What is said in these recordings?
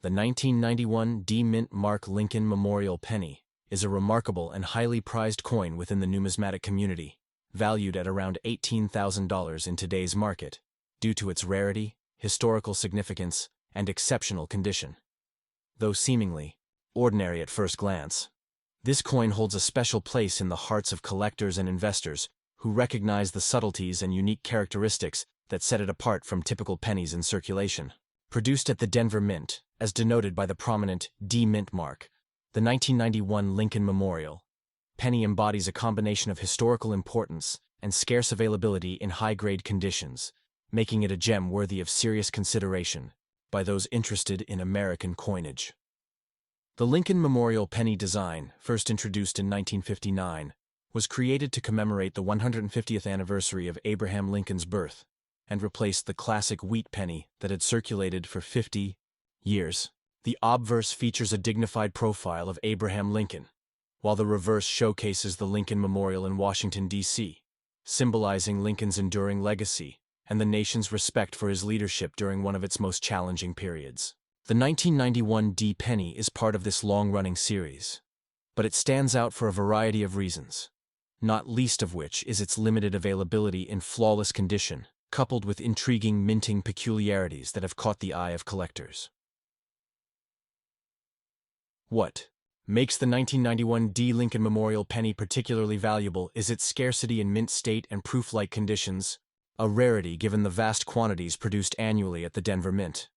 The 1991 D Mint Mark Lincoln Memorial Penny is a remarkable and highly prized coin within the numismatic community, valued at around $18,000 in today's market, due to its rarity, historical significance, and exceptional condition. Though seemingly ordinary at first glance, this coin holds a special place in the hearts of collectors and investors who recognize the subtleties and unique characteristics that set it apart from typical pennies in circulation. Produced at the Denver Mint, as denoted by the prominent D Mint mark, the 1991 Lincoln Memorial penny embodies a combination of historical importance and scarce availability in high-grade conditions, making it a gem worthy of serious consideration by those interested in American coinage. The Lincoln Memorial penny design, first introduced in 1959, was created to commemorate the 150th anniversary of Abraham Lincoln's birth and replaced the classic wheat penny that had circulated for 50 years. The obverse features a dignified profile of Abraham Lincoln, while the reverse showcases the Lincoln Memorial in Washington, D.C., symbolizing Lincoln's enduring legacy and the nation's respect for his leadership during one of its most challenging periods. The 1991 D penny is part of this long-running series, but it stands out for a variety of reasons, not least of which is its limited availability in flawless condition, coupled with intriguing minting peculiarities that have caught the eye of collectors. What makes the 1991 D Lincoln Memorial penny particularly valuable is its scarcity in mint state and proof-like conditions, a rarity given the vast quantities produced annually at the Denver Mint.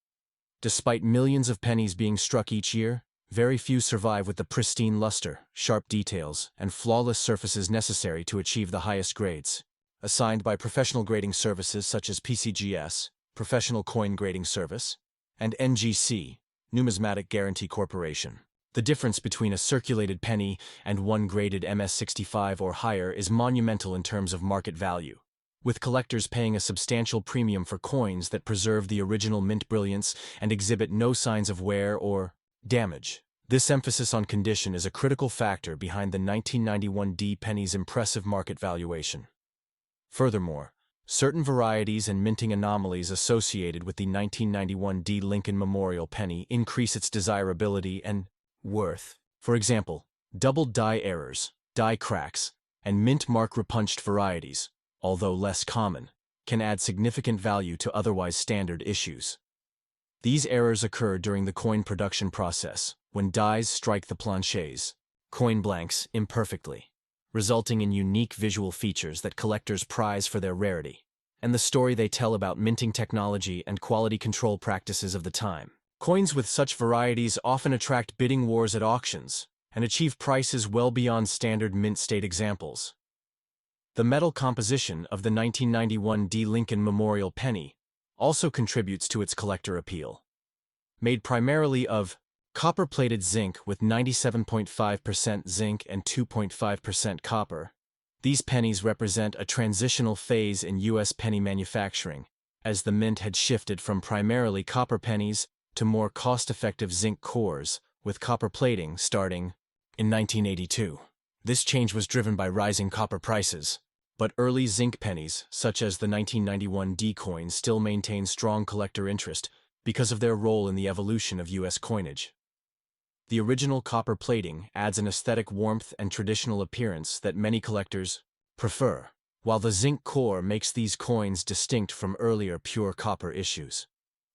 Despite millions of pennies being struck each year, very few survive with the pristine luster, sharp details, and flawless surfaces necessary to achieve the highest grades, assigned by professional grading services such as PCGS, Professional Coin Grading Service, and NGC, Numismatic Guarantee Corporation. The difference between a circulated penny and one graded MS-65 or higher is monumental in terms of market value, with collectors paying a substantial premium for coins that preserve the original mint brilliance and exhibit no signs of wear or damage. This emphasis on condition is a critical factor behind the 1991 D penny's impressive market valuation. Furthermore, certain varieties and minting anomalies associated with the 1991 D Lincoln Memorial penny increase its desirability and worth. For example, doubled die errors, die cracks, and mint mark repunched varieties, although less common, can add significant value to otherwise standard issues. These errors occur during the coin production process, when dies strike the planchets, coin blanks, imperfectly, resulting in unique visual features that collectors prize for their rarity, and the story they tell about minting technology and quality control practices of the time. Coins with such varieties often attract bidding wars at auctions and achieve prices well beyond standard mint state examples. The metal composition of the 1991 D Lincoln Memorial penny also contributes to its collector appeal. Made primarily of copper-plated zinc with 97.5% zinc and 2.5% copper, these pennies represent a transitional phase in U.S. penny manufacturing, as the mint had shifted from primarily copper pennies to more cost-effective zinc cores, with copper plating starting in 1982. This change was driven by rising copper prices, but early zinc pennies, such as the 1991 D coin, still maintain strong collector interest because of their role in the evolution of U.S. coinage. The original copper plating adds an aesthetic warmth and traditional appearance that many collectors prefer, while the zinc core makes these coins distinct from earlier pure copper issues.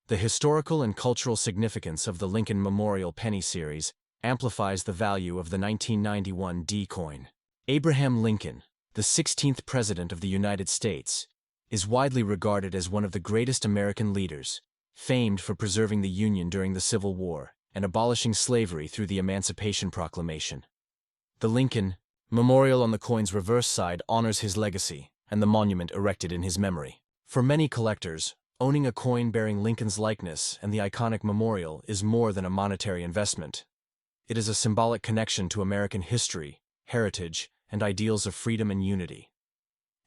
The historical and cultural significance of the Lincoln Memorial penny series amplifies the value of the 1991 D coin. Abraham Lincoln, the 16th President of the United States, is widely regarded as one of the greatest American leaders, famed for preserving the Union during the Civil War and abolishing slavery through the Emancipation Proclamation. The Lincoln Memorial on the coin's reverse side honors his legacy and the monument erected in his memory. For many collectors, owning a coin bearing Lincoln's likeness and the iconic memorial is more than a monetary investment. It is a symbolic connection to American history, heritage, and ideals of freedom and unity.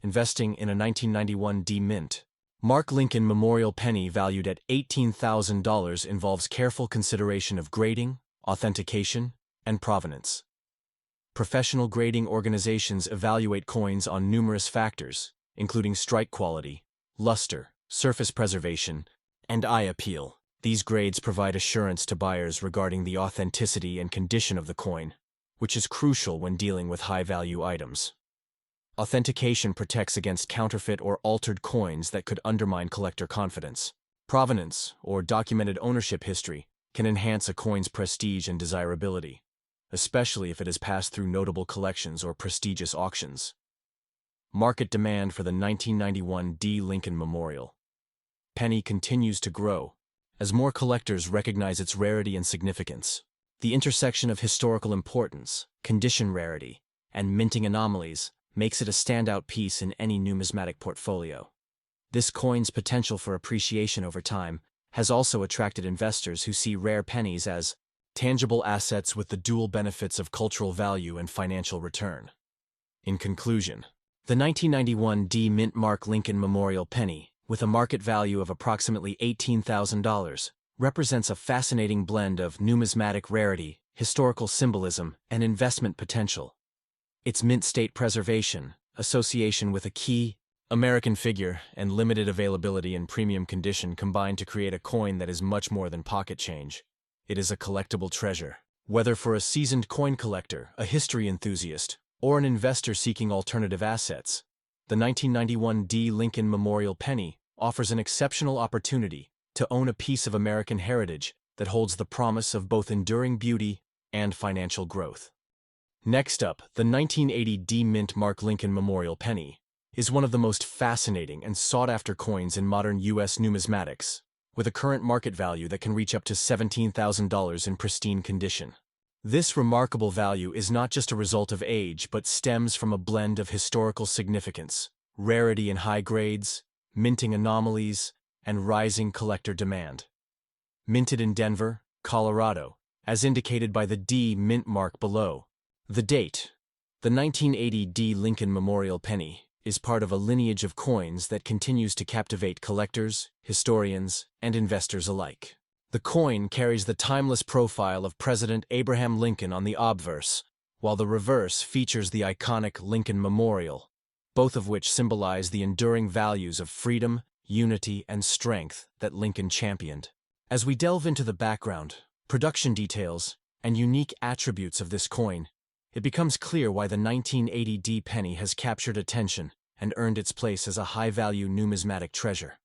Investing in a 1991 D Mint Mark Lincoln Memorial penny valued at $18,000 involves careful consideration of grading, authentication, and provenance. Professional grading organizations evaluate coins on numerous factors, including strike quality, luster, surface preservation, and eye appeal. These grades provide assurance to buyers regarding the authenticity and condition of the coin, which is crucial when dealing with high-value items. Authentication protects against counterfeit or altered coins that could undermine collector confidence. Provenance, or documented ownership history, can enhance a coin's prestige and desirability, especially if it has passed through notable collections or prestigious auctions. Market demand for the 1991 D. Lincoln Memorial penny continues to grow as more collectors recognize its rarity and significance. The intersection of historical importance, condition rarity, and minting anomalies makes it a standout piece in any numismatic portfolio. This coin's potential for appreciation over time has also attracted investors who see rare pennies as tangible assets with the dual benefits of cultural value and financial return. In conclusion, the 1991 D. Mint Mark Lincoln Memorial penny, with a market value of approximately $18,000, represents a fascinating blend of numismatic rarity, historical symbolism, and investment potential. Its mint state preservation, association with a key American figure, and limited availability in premium condition combine to create a coin that is much more than pocket change. It is a collectible treasure. Whether for a seasoned coin collector, a history enthusiast, or an investor seeking alternative assets, the 1991 D. Lincoln Memorial penny offers an exceptional opportunity to own a piece of American heritage that holds the promise of both enduring beauty and financial growth. Next up, the 1980 D. Mint Mark Lincoln Memorial penny is one of the most fascinating and sought-after coins in modern U.S. numismatics, with a current market value that can reach up to $17,000 in pristine condition. This remarkable value is not just a result of age but stems from a blend of historical significance, rarity in high grades, minting anomalies, and rising collector demand. Minted in Denver, Colorado, as indicated by the D. Mint mark below. The date. The 1980 D. Lincoln Memorial penny is part of a lineage of coins that continues to captivate collectors, historians, and investors alike. The coin carries the timeless profile of President Abraham Lincoln on the obverse, while the reverse features the iconic Lincoln Memorial, both of which symbolize the enduring values of freedom, unity, and strength that Lincoln championed. As we delve into the background, production details, and unique attributes of this coin, it becomes clear why the 1980 D penny has captured attention and earned its place as a high-value numismatic treasure.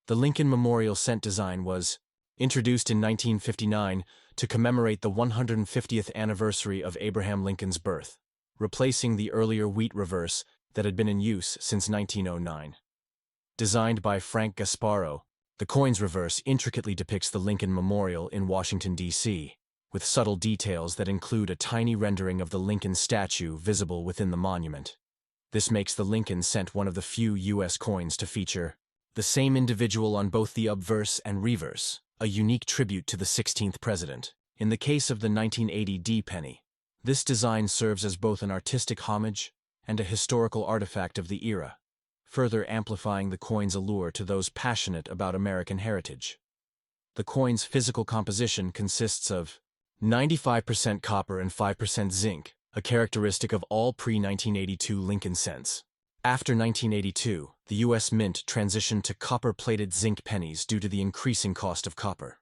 The Lincoln Memorial cent design was introduced in 1959 to commemorate the 150th anniversary of Abraham Lincoln's birth, replacing the earlier wheat reverse that had been in use since 1909. Designed by Frank Gasparo, the coin's reverse intricately depicts the Lincoln Memorial in Washington, D.C., with subtle details that include a tiny rendering of the Lincoln statue visible within the monument. This makes the Lincoln cent one of the few U.S. coins to feature the same individual on both the obverse and reverse, a unique tribute to the 16th president. In the case of the 1980 D penny, this design serves as both an artistic homage and a historical artifact of the era, further amplifying the coin's allure to those passionate about American heritage. The coin's physical composition consists of 95% copper and 5% zinc, a characteristic of all pre-1982 Lincoln cents. After 1982, the U.S. Mint transitioned to copper-plated zinc pennies due to the increasing cost of copper.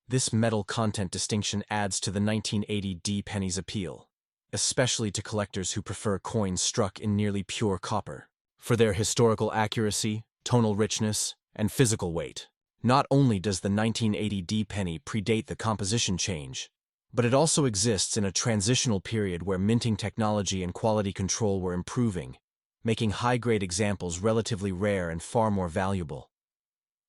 This metal content distinction adds to the 1980 D penny's appeal, especially to collectors who prefer coins struck in nearly pure copper, for their historical accuracy, tonal richness, and physical weight. Not only does the 1980 D penny predate the composition change, but it also exists in a transitional period where minting technology and quality control were improving, making high-grade examples relatively rare and far more valuable.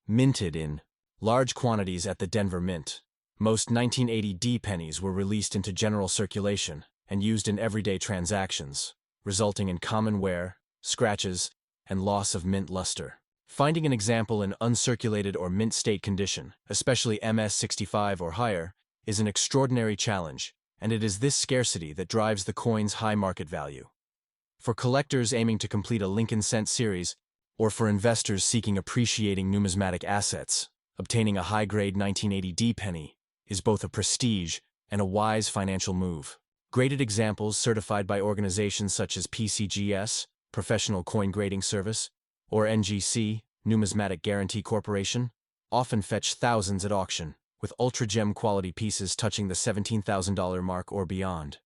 Minted in large quantities at the Denver Mint, most 1980 D pennies were released into general circulation and used in everyday transactions, resulting in common wear, scratches, and loss of mint luster. Finding an example in uncirculated or mint state condition, especially MS65 or higher, is an extraordinary challenge, and it is this scarcity that drives the coin's high market value. For collectors aiming to complete a Lincoln cent series, or for investors seeking appreciating numismatic assets, obtaining a high-grade 1980 D penny is both a prestige and a wise financial move. Graded examples certified by organizations such as PCGS, Professional Coin Grading Service, or NGC, Numismatic Guarantee Corporation, often fetch thousands at auction, with ultra-gem quality pieces touching the $17,000 mark or beyond.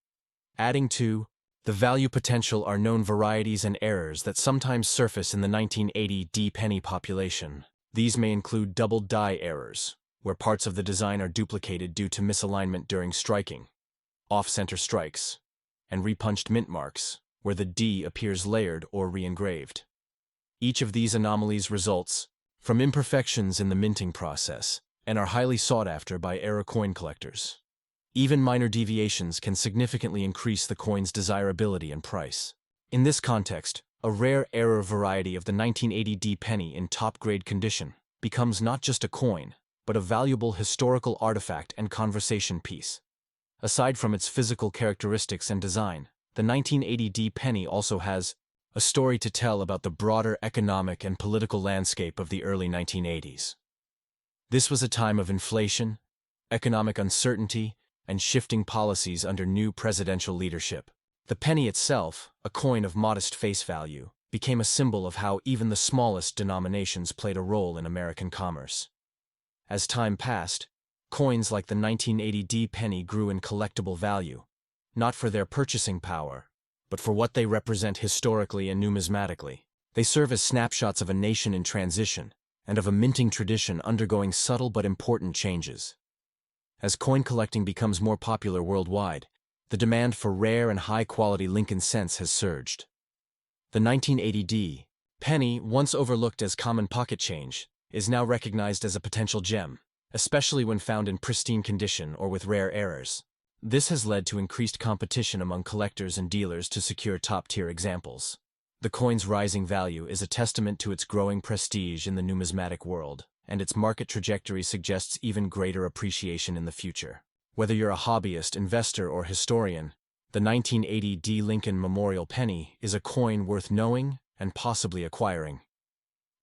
Adding to the value potential are known varieties and errors that sometimes surface in the 1980 D penny population. These may include double die errors, where parts of the design are duplicated due to misalignment during striking, off-center strikes, and repunched mint marks, where the D appears layered or re-engraved. Each of these anomalies results from imperfections in the minting process and are highly sought after by error coin collectors. Even minor deviations can significantly increase the coin's desirability and price. In this context, a rare error variety of the 1980 D penny in top-grade condition becomes not just a coin, but a valuable historical artifact and conversation piece. Aside from its physical characteristics and design, the 1980 D penny also has a story to tell about the broader economic and political landscape of the early 1980s. This was a time of inflation, economic uncertainty, and shifting policies under new presidential leadership. The penny itself, a coin of modest face value, became a symbol of how even the smallest denominations played a role in American commerce. As time passed, coins like the 1980 D penny grew in collectible value, not for their purchasing power, but for what they represent historically and numismatically. They serve as snapshots of a nation in transition and of a minting tradition undergoing subtle but important changes. As coin collecting becomes more popular worldwide, the demand for rare and high-quality Lincoln cents has surged. The 1980 D penny, once overlooked as common pocket change, is now recognized as a potential gem, especially when found in pristine condition or with rare errors. This has led to increased competition among collectors and dealers to secure top-tier examples. The coin's rising value is a testament to its growing prestige in the numismatic world, and its market trajectory suggests even greater appreciation in the future. Whether you're a hobbyist, investor, or historian, the 1980 D Lincoln Memorial Penny is a coin worth knowing and possibly acquiring.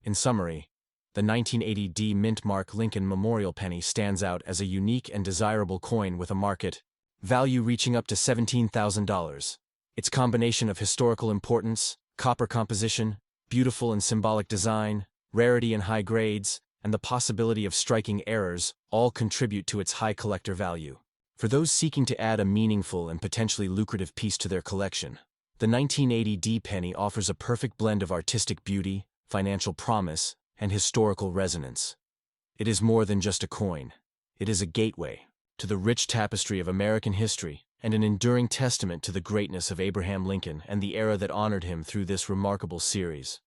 In summary, the 1980 D Mint Mark Lincoln Memorial Penny stands out as a unique and desirable coin with a market value reaching up to $17,000. Its combination of historical importance, copper composition, beautiful and symbolic design, rarity and high grades, and the possibility of striking errors all contribute to its high collector value. For those seeking to add a meaningful and potentially lucrative piece to their collection, the 1980 D penny offers a perfect blend of artistic beauty, financial promise, and historical resonance. It is more than just a coin. It is a gateway to the rich tapestry of American history and an enduring testament to the greatness of Abraham Lincoln and the era that honored him through this remarkable series.